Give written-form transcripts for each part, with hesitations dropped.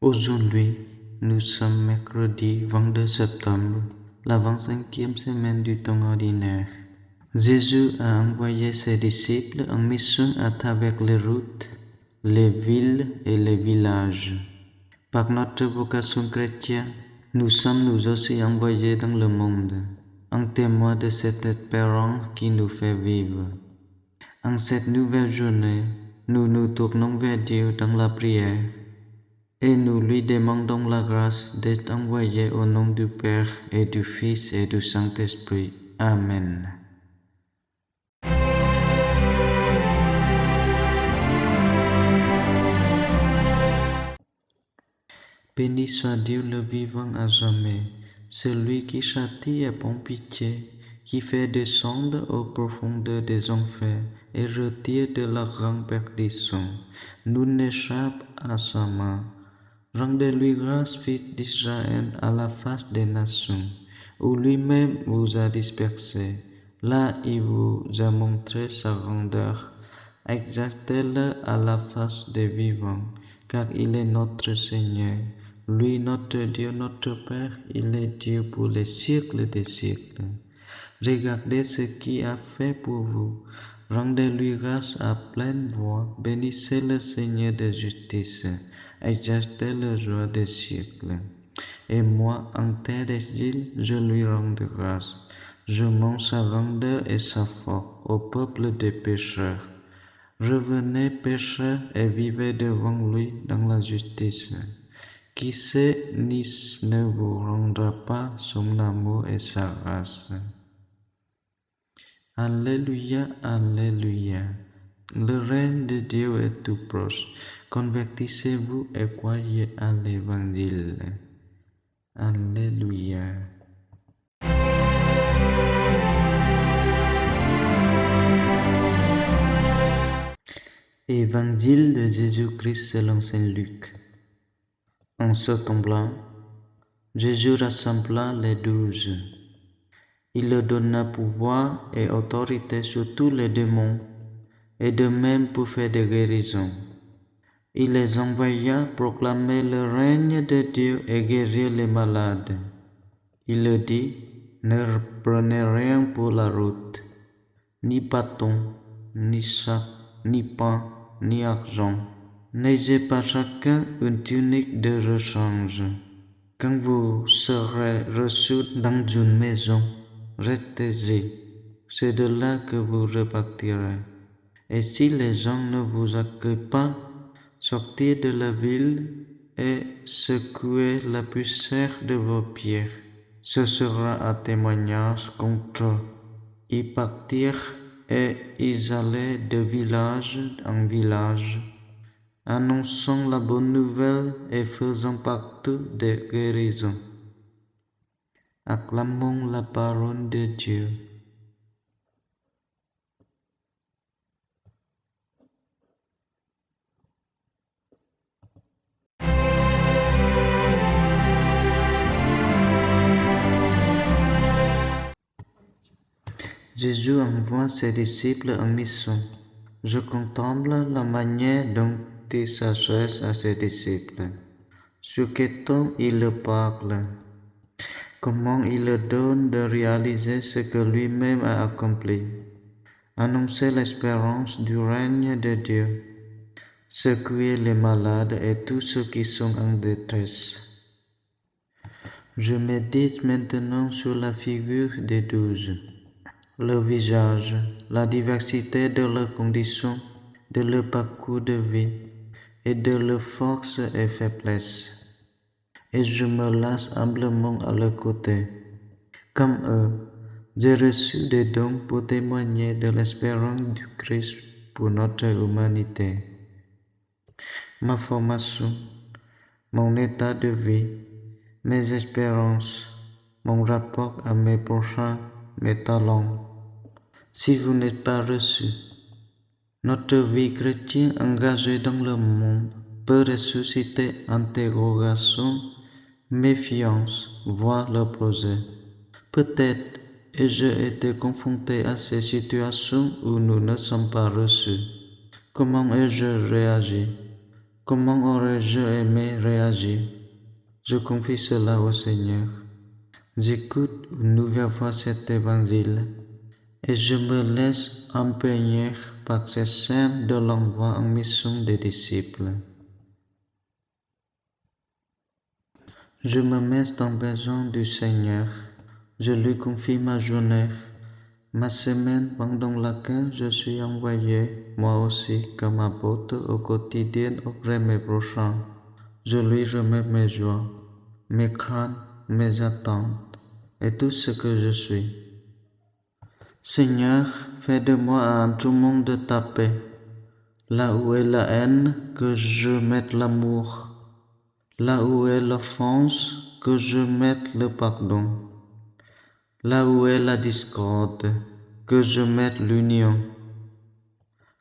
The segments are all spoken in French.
Aujourd'hui, nous sommes mercredi 22 septembre, la 25e semaine du temps ordinaire. Jésus a envoyé ses disciples en mission à travers les routes, les villes et les villages. Par notre vocation chrétienne, nous sommes nous aussi envoyés dans le monde, en témoin de cette espérance qui nous fait vivre. En cette nouvelle journée, nous nous tournons vers Dieu dans la prière et nous lui demandons la grâce d'être envoyé au nom du Père et du Fils et du Saint-Esprit. Amen. Béni soit Dieu le vivant à jamais, celui qui châtie et prend pitié, qui fait descendre aux profondeurs des enfers et retire de la grande perdition. Nul n'échappe à sa main. Rendez-lui grâce, fils d'Israël, à la face des nations, où lui-même vous a dispersés. Là, il vous a montré sa grandeur. Exaltez-le à la face des vivants, car il est notre Seigneur. Lui, notre Dieu, notre Père, il est Dieu pour les siècles des siècles. Regardez ce qu'il a fait pour vous. Rendez-lui grâce à pleine voix. Bénissez le Seigneur de justice. Exaltez le roi des siècles. Et moi, en terre d'exil, je lui rends grâce. Je montre sa grandeur et sa force au peuple des pécheurs. Revenez, pécheurs, et vivez devant lui dans la justice. Qui sait ne vous rendra pas son amour et sa grâce. Alléluia, Alléluia. Le règne de Dieu est tout proche. Convertissez-vous et croyez à l'Évangile. Alléluia. Évangile de Jésus-Christ selon Saint Luc. En ce temps-là, Jésus rassembla les 12. Il leur donna pouvoir et autorité sur tous les démons, et de même pour faire des guérisons. Il les envoya proclamer le règne de Dieu et guérir les malades. Il leur dit, ne prenez rien pour la route, ni bâton, ni sac, ni pain, ni argent. N'ayez pas chacun une tunique de rechange. Quand vous serez reçus dans une maison, restez-y, c'est de là que vous repartirez. Et si les gens ne vous accueillent pas, sortez de la ville et secouez la poussière de vos pieds. Ce sera un témoignage contre eux. Ils partirent et ils allaient de village en village, annonçant la bonne nouvelle et faisant partout des guérisons. Acclamons la parole de Dieu. Jésus envoie ses disciples en mission. Je contemple la manière dont il s'adresse à ses disciples. Sur quel ton il leur parle. Comment il leur donne de réaliser ce que lui-même a accompli. Annoncer l'espérance du règne de Dieu. Secouer les malades et tous ceux qui sont en détresse. Je médite maintenant sur la figure des 12. Leur visage, la diversité de leurs conditions, de leur parcours de vie et de leurs forces et faiblesses. Et je me laisse humblement à leur côté. Comme eux, j'ai reçu des dons pour témoigner de l'espérance du Christ pour notre humanité. Ma formation, mon état de vie, mes espérances, mon rapport à mes prochains, mes talents. Si vous n'êtes pas reçu, notre vie chrétienne engagée dans le monde peut ressusciter interrogation, méfiance, voire l'opposé. Peut-être ai-je été confronté à ces situations où nous ne sommes pas reçus. Comment ai-je réagi? Comment aurais-je aimé réagir? Je confie cela au Seigneur. J'écoute une nouvelle fois cet évangile et je me laisse imprégner par ces scènes de l'envoi en mission des disciples. Je me mets dans besoin du Seigneur. Je lui confie ma journée, ma semaine pendant laquelle je suis envoyé, moi aussi, comme apôtre au quotidien auprès de mes prochains. Je lui remets mes joies, mes craintes, mes attentes et tout ce que je suis. Seigneur, fais de moi un instrument de ta paix. Là où est la haine, que je mette l'amour. Là où est l'offense, que je mette le pardon. Là où est la discorde, que je mette l'union.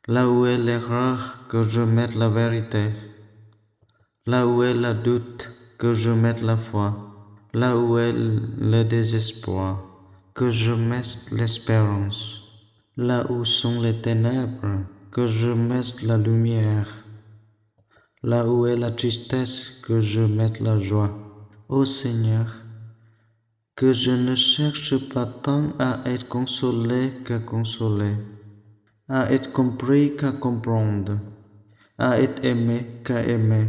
Là où est l'erreur, que je mette la vérité. Là où est le doute, que je mette la foi. Là où est le désespoir, que je mette l'espérance. Là où sont les ténèbres, que je mette la lumière. Là où est la tristesse, que je mette la joie. Ô Seigneur, que je ne cherche pas tant à être consolé qu'à consoler, à être compris qu'à comprendre, à être aimé qu'à aimer,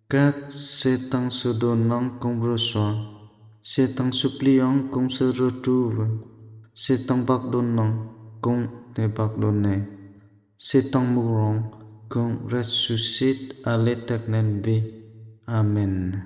car c'est en se donnant qu'on reçoit, c'est en suppliant qu'on se retrouve, c'est en pardonnant qu'on est pardonné, c'est en mourant qu'on ressuscite à l'éternelle vie. Amen.